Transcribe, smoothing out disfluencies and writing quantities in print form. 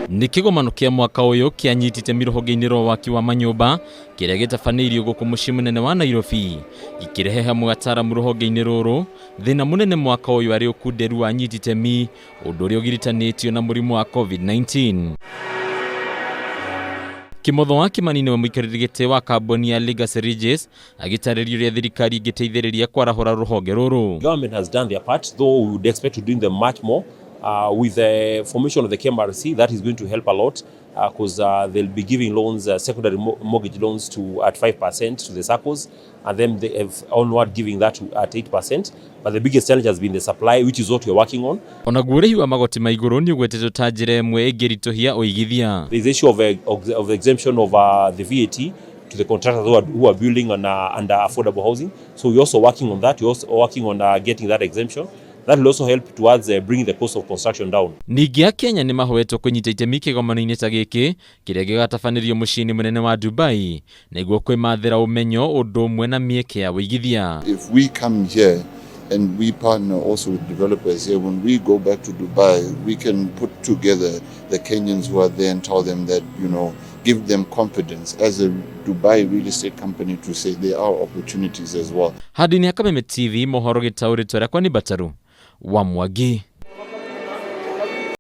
Ni kigomano kia mwaka uyu kia Anyiti itemi ruhonge-ini rwa waki wa manyumba kiria gitafaneirio guku mucii munene wa Nairobi gikirehe hamwe ataramu ruhonge-ini ruru thina munene mwaka uyu ari ukunderu wa Anyiti itemi undu uria ugiritanitio na murimu wa COVID-19. Kimotho wa Kimani wa muikariri giti wa kambuni ya Legacy Regis agitaririo ria thirikari igiteithiriria kwarahura ruhonge ruru. Government has done their part, though we would expect to do them much more. With the formation of the KMRC, that is going to help a lot because they'll be giving loans, secondary mortgage loans at 5% to the SACCOs, and then they have onward giving that at 8%. But the biggest challenge has been the supply, which is what we're working on. Ona gurehi wa magoti ma iguru ni ugwetetwo ta njira imwe ingiritohia uigithia. There is the issue of the exemption of the VAT to the contractors who are building under affordable housing. So we're also working on that. We're also working on getting that exemption. That will also help towards bringing the cost of construction down. Ningi a Kenya ni mahoetwo kunyita itemi kigomano-ini ta giki kiria gigatafanĩrio mucii munene wa Dubai niguo kwimathira umenyo undu umwe na mieke ya uigithia. If we come here and we partner also with developers here, when we go back to Dubai, we can put together the Kenyans who are there and tell them that, you know, give them confidence as a Dubai real estate company to say there are opportunities as well. Hadi ni Kameme TV mohoro gitauritwo rakwa ni bataru wa mwaki.